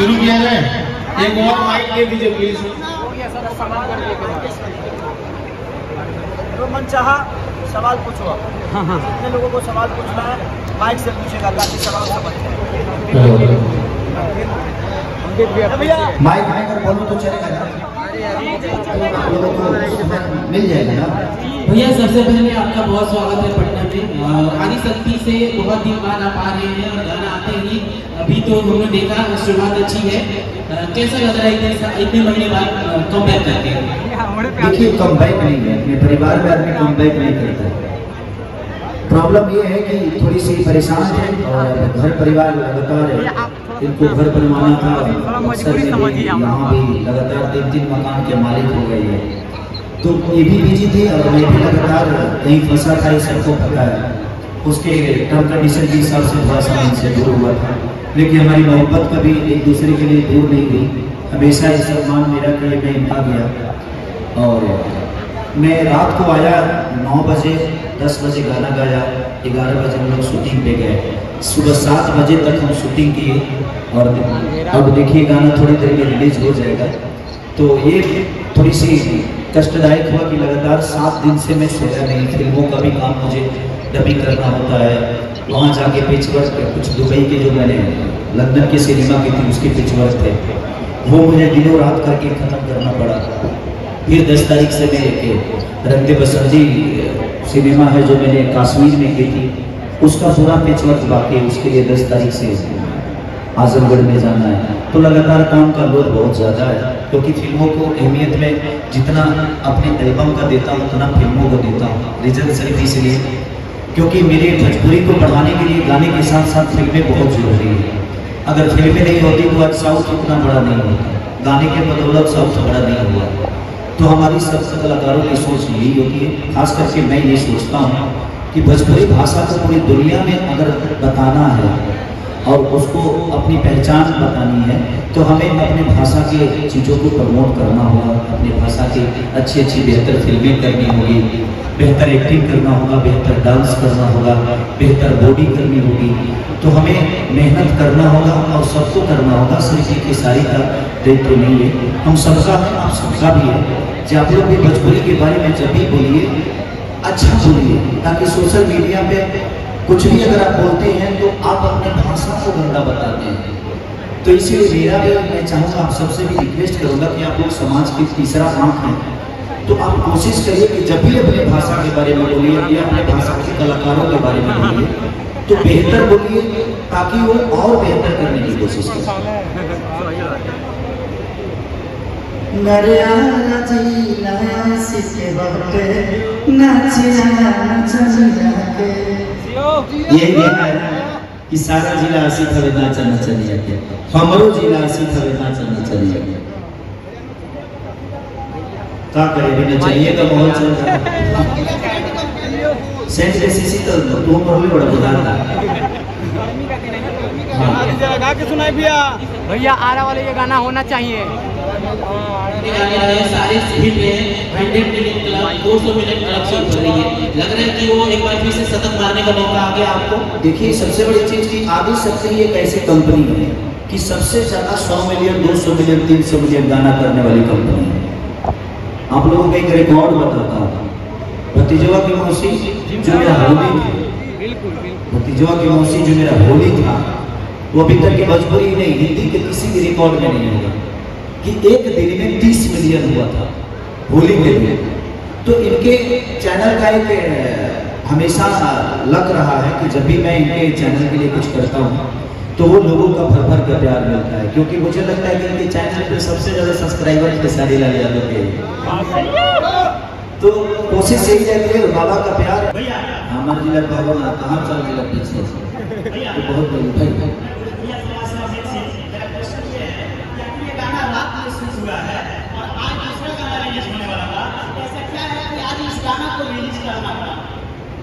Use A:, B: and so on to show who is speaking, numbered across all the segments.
A: शुरू किया जाए। एक और माइक दे दीजिए प्लीज।
B: जो मन चाहा सवाल पूछो। जितने लोगों को सवाल पूछना है माइक से पूछेगा ताकि सवाल समझ जाए।
C: माइक अगर बोलो तो चलेगा ना, मिल जाएगा ना
D: भैया। सबसे पहले आपका बहुत स्वागत है पटना में। आदि शक्ति से बहुत दिन बाद आप आ रहे हैं और गाना आते ही अभी तो हमने देखा शुरुआत अच्छी है। कैसा लग रहा है इतने महीने बाद कम बैक करके?
C: देखिए, कम बैक नहीं है, अपने परिवार में आदमी कम बैक नहीं करता। प्रॉब्लम ये है कि थोड़ी सी परेशान है और घर परिवार लगातार इनको घर बनवाना था। यहाँ भी लगातार 3 मकान के मालिक हो गए हैं, तो ये भी बिजी थे और मैं भी लगातार कहीं फंसा था, ये सबको पता है। उसके टर्म कंडीशन के हिसाब से थोड़ा सा इनसे दूर हुआ था, लेकिन हमारी मोहब्बत कभी एक दूसरे के लिए दूर नहीं हुई। हमेशा ये सम्मान मेरा कि मैं इनका गया। और मैं रात को आया 9 बजे, 10 बजे गाना गाया, 11 बजे हम लोग शूटिंग पे गए। सुबह 7 बजे तक हम शूटिंग किए और अब देखिए गाना थोड़ी देर में रिलीज हो जाएगा। तो ये थोड़ी सी कष्टदायक हुआ कि लगातार 7 दिन से मैं सोया नहीं। फिल्मों का भी काम मुझे डबिंग करना होता है, वहाँ जाके पिच वर्क, कुछ दुबई के जो मैंने लंदन के सिनेमा की थी उसके पिच वर्क थे, वो मुझे दिनों रात करके ख़त्म करना पड़ा। फिर 10 तारीख से मैं एक रंग बसंती सिनेमा है जो मैंने कश्मीर में की थी, उसका पूरा पिच वर्क बाकी है। उसके लिए 10 तारीख से आजमगढ़ में जाना है। तो लगातार काम का लोड बहुत ज़्यादा है, क्योंकि फिल्मों को अहमियत में जितना अपने एल्बम का देता हूँ उतना फिल्मों को देता हूँ। रीजन सिर्फ इसलिए क्योंकि मेरे भोजपुरी को बढ़ाने के लिए गाने के साथ साथ फिल्में बहुत जरूरी है। अगर फिल्में नहीं होती तो आज साउथ उतना बड़ा नहीं होता, गाने के बदौलत साउथ बड़ा नहीं हुआ। तो हमारी सब कलाकारों की सोच यही होती है, खास करके मैं ये सोचता हूँ कि भोजपुरी भाषा को पूरी दुनिया में अगर बताना है और उसको अपनी पहचान बतानी है तो हमें अपने भाषा की चीज़ों को प्रमोट करना होगा, अपनी भाषा की अच्छी अच्छी बेहतर फिल्में करनी होगी, बेहतर एक्टिंग करना होगा, बेहतर डांस करना होगा, बेहतर बॉडी करनी होगी। तो हमें मेहनत करना होगा और सबको करना होगा। सिर्फ एक सारी का दायित्व नहीं है, हम सबका है, आप सबका भी है। जो आप लोग भी भोजपुरी के बारे में जब भी बोलिए अच्छा बोलिए, ताकि सोशल मीडिया पे कुछ भी अगर आप बोलते हैं तो आप अपने भाषा को गंदा बताते हैं। तो इसीलिए मेरा भी मैं चाहूँगा, आप सबसे भी रिक्वेस्ट करूँगा कि आप लोग समाज की तीसरा आंख हैं, तो आप कोशिश करिए कि जब भी अपने भाषा के बारे में बोलिए या अपने भाषा के कलाकारों के बारे में बोलिए तो बेहतर बोलिए, ताकि वो और बेहतर करने की कोशिश करें। ये कहना है कि सारा जिला आशिक हवे नाचा नचनिया के, हमरो जिला आशिक हवे नाचा नचनिया के। का करे भी नचनिया का माहौल चल रहा है। सेंट जैसी तो तुम और भी बड़ा बुझाता है।
B: गा के सुनाई भैया आरा वाले ये गाना होना चाहिए।
D: सारे हिट हैं, 100 मिलियन क्लब, 200 मिलियन कलेक्शन कर रही है। लग रहा है कि वो एक बार फिर से शतक मारने का मौका आ गया आपको।
C: देखिए, सबसे बड़ी चीज की आदि शक्ति एक ऐसी कंपनी है कि सबसे ज्यादा 100 मिलियन, 200 मिलियन, 300 मिलियन गाना करने वाली कंपनी है। आप लोगों को एक रिकॉर्ड बताता हूँ। भतीजवा की मौसी जो मेरा होली थी, भतीजवा की मौसी जो मेरा होली था, वो अभी तक की भोजपुरी नहीं, हिंदी के किसी भी रिकॉर्ड में नहीं होगा कि एक दिन में 30 मिलियन हुआ था होली के लिए। तो इनके चैनल का एक हमेशा लग रहा है कि जब भी मैं इनके चैनल के लिए कुछ करता हूँ तो वो लोगों का भर भर का प्यार मिलता है, क्योंकि मुझे लगता है कि इनके चैनल पे सबसे ज़्यादा सब्सक्राइबर खेसारी लाल यादव के। तो कोशिश यही रहती है बाबा का प्यार। हमारे जिला बाबा कहाँ चल जिला पीछे बहुत बड़ी भाई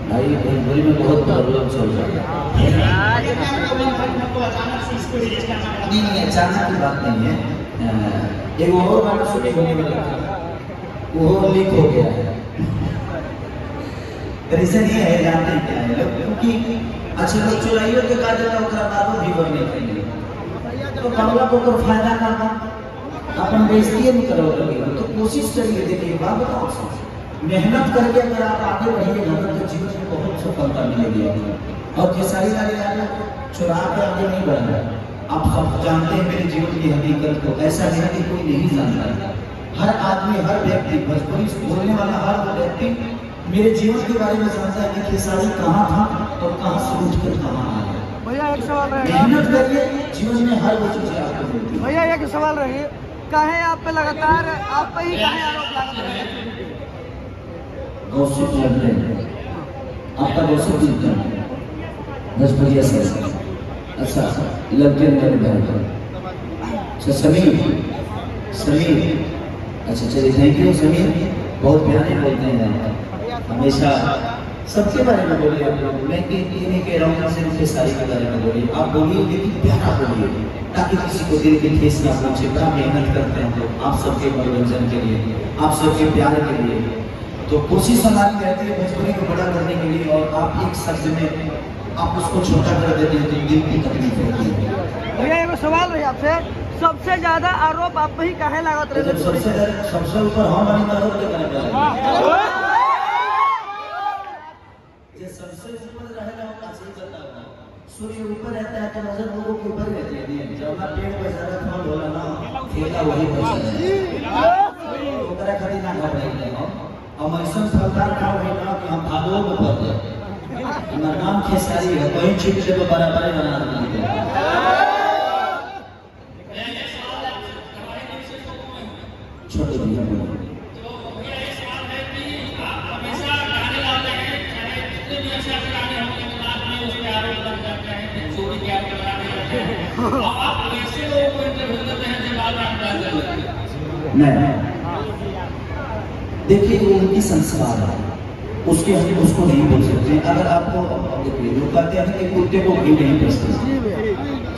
C: भाई भोजपुरी में बहुत प्रॉब्लम चल रहा है। नहीं, अचानक की बात नहीं है। एक और गाना शूटिंग होने वाला था, वो लीक हो गया है। रीजन ये है, जानते हैं क्या है लोग, क्योंकि अच्छा लोग चुराइयों के काजल और बाबू भी बनने के लिए तो कामला को तो फायदा ना था, अपन बेइज्जती नहीं करोगे। तो कोशिश करिए। देखिए बात बताओ, मेहनत करके अगर आप आगे बढ़िएगा तो जीवन में बहुत सफलता मिलेगी। और खेसारी लाल यादव चुरा के आगे नहीं बढ़ना। आप सब जानते हैं मेरे जीवन की हकीकत को, ऐसा नहीं कि कोई नहीं जानता। हर आदमी, हर व्यक्ति, भोजपुरी बोलने वाला हर व्यक्ति मेरे जीवन के बारे में जानता है कि खेसारी कहाँ था और कहाँ से उठकर कहाँ आया।
B: भैया एक सवाल रहे,
C: मेहनत करिए, जीवन में हर वो चीजें आपको मिलती है।
B: भैया एक सवाल रहे, काहे आप पे लगातार आप पे ही काहे आरोप लागत रहे?
C: गौसिप लगते हैं आपका, गौसिप लगता है भोजपुरिया से। अच्छा लगते हैं मेरे भाई। अच्छा समीर, अच्छा चलिए थैंक यू समीर, बहुत प्यारे बोलते हैं हमेशा, सबके बारे में बोलिए आप लोग। मैं ये नहीं कह रहा हूँ सिर्फ खेसारी के बारे में बोलिए, आप बोलिए लेकिन प्यारा बोलिए ताकि किसी को दिल की ठेस ना पहुंचे। बड़ा मेहनत करते हैं लोग आप सबके मनोरंजन के लिए, आप सबके प्यार के लिए। तो कोशिश हमारी रहती है भोजपुरी को बड़ा करने के लिए, और आप एक शब्द में आप उसको छोटा कर देते हैं तो दिल की तकलीफ होती है।
B: भैया एक सवाल रही आपसे, सबसे ज्यादा आरोप आप पे ही काहे लागत रहे?
C: सबसे ऊपर हम बनी आरोप के करने सबसे ऊपर रहेगा काशी बताओ। सूर्य ऊपर रहता है तो नजर लोगों के ऊपर रहती है। जब ना पेड़ पर ज्यादा फल होला ना फेंका वही पैसा ओकरा खड़ी ना घबराइए। हम ऐसा फलदार खाओ है ना कि हम भागो में पड़ जाए। हमारा नाम खेसारी है, वही चीज से तो बराबर बना देते हैं। छोटे भैया बोलो। नहीं देखिए वो उनकी संस्कार है, उसके हम उसको नहीं बोल सकते। अगर आपको देखिए लोग कहते हैं कि कुत्ते को भी नहीं पसंद,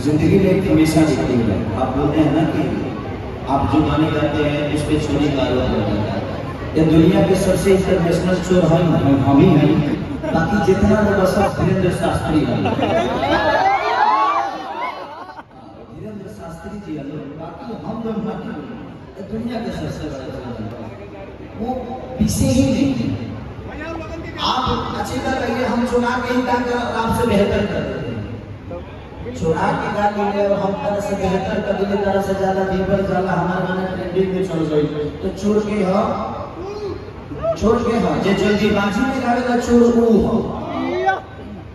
C: जिंदगी में एक हमेशा देखते हैं। आप बोलते हैं ना कि आप जो गाने गाते हैं उस पर चोरी का आरोप लगाता है। ये दुनिया के सबसे इंटरनेशनल चोर हम ही हैं, बाकी जितना लोग सब धीरेन्द्र शास्त्री है, धीरेन्द्र शास्त्री जी है, बाकी हम लोग बाकी दुनिया के सबसे बड़े वो पीछे ही नहीं है। आप अच्छी तरह कहिए हम चुनाव के ही काम आपसे बेहतर कर देते हैं। चुनाव के काम में हम तरह से बेहतर कर देते, तरह से ज्यादा दीपर ज्यादा हमारा गाना ट्रेंडिंग में चल गई तो छोड़ के जे जल्दी बाजी में गावेगा चोर वो हो।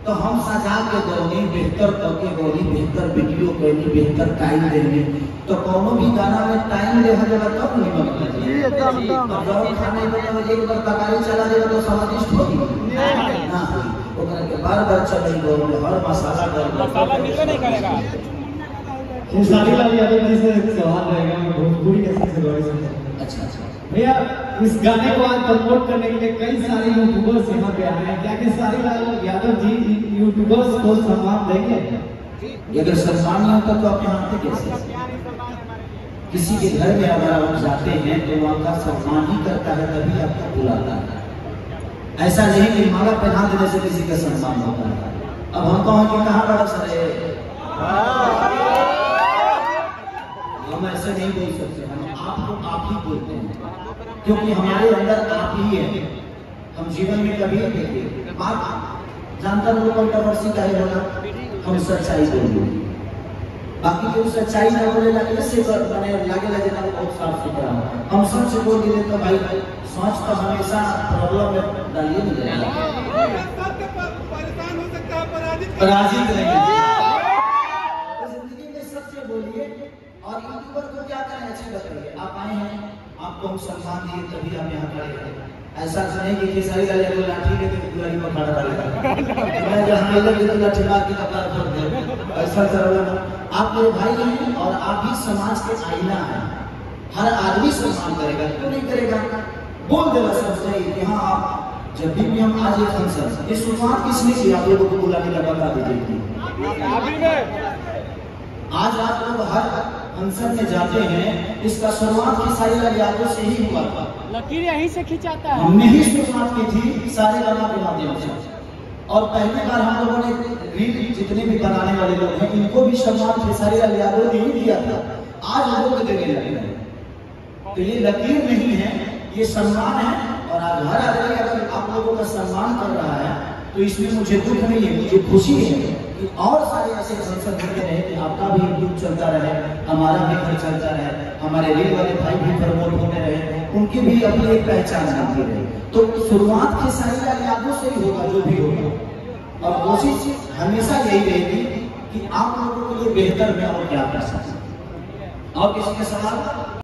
C: तो हम सजा के गौनी बेहतर करके गौनी बेहतर वीडियो करनी बेहतर टाइम देंगे। तो कोनो भी गाना में टाइम देहा जाएगा तब नहीं बनता जी एकदम खाने में एक बार तकारी चला देगा तो स्वादिष्ट होगी ना, ओकरा के बार-बार चलेगा और हर मसाला मिलबे नहीं करेगा।
A: खेसारी लाल यादव जी से एक सवाल रहेगा, भोजपुरी के सबसे बड़े से।
C: अच्छा
A: भैया इस गाने को आज प्रमोट करने के लिए कई सारे यूट्यूबर्स यहाँ पे आए हैं, क्या खेसारी लाल यादव जी यूट्यूबर्स को सम्मान देंगे?
C: अगर सम्मान नहीं होता तो आप यहाँ आते कैसे? किसी के घर में अगर आप जाते हैं तो वहाँ का सम्मान ही करता है, तभी आपको बुलाता है। ऐसा नहीं कि माला पहना देने से किसी का सम्मान होता है। अब हम कहें कि कहाँ बड़ा सर हम ऐसे नहीं बोल सकते, हम आपको आप ही बोलते हैं क्योंकि हमारे अंदर आप ही है। हम जीवन में कभी देखिए आप जानता लोग कंट्रोवर्सी का ही होगा, हम सच्चाई बोलेंगे, बाकी जो सच्चाई ना बोले लगे से बने लगे लगे बहुत साफ सुथरा। हम सच बोल दिए तो भाई सोच तो हमेशा प्रॉब्लम में डालिए नहीं जाएगा, पराजित रहेंगे। जिंदगी में सच बोलिए और यूट्यूबर को क्या करें अच्छी बताइए। आप आए हैं, आपको हम सम्मान दिए तभी आप यहाँ खड़े हैं। ऐसा नहीं कि खेसारी लाल यादव लाठी के दुआरी पर खड़ा रहेगा, मैं जहाँ लोग तो लाठी मार के कपड़ा फोड़ दे, ऐसा करोगे ना। आप मेरे भाई हैं और आप भी समाज के आईना हैं। हर आदमी सम्मान करेगा, क्यों नहीं करेगा? बोल देगा सबसे कि हाँ आप जब भी हम आज एक फंक्शन ये शुरुआत किसने की आप लोगों को बुलाने का बता दीजिए। आज आप लोग हर फंक्शन में जाते हैं, इसका शुरुआत खेसारी लाल यादव से ही हुआ था।
B: लकीर यहीं से खिंचाता है।
C: हमने ही शुरुआत की थी सारे गाना के माध्यम से। और पहली बार हम लोगों ने रील जितने भी बनाने वाले लोग हैं इनको भी सम्मान खेसारी लाल यादव ने ही दिया था, आज लोगों को देने लगे हैं। तो ये लकीर नहीं है, ये सम्मान है। और आज हर आदमी अगर आप लोगों का सम्मान कर रहा है तो इसमें मुझे दुख नहीं है, मुझे खुशी है कि और सारे ऐसे संसद होते रहे कि आपका भी ग्रुप चलता रहे, हमारा भी घर चलता रहे, हमारे रील वाले भाई भी प्रमोट होते रहे, उनकी भी अपनी एक पहचान बनती रहे। तो शुरुआत खेसारी लाल यादव से ही होगा जो भी होगा, और कोशिश हमेशा यही रहेगी कि आप लोगों के लिए बेहतर में और क्या कर सकते। और किसी के सवाल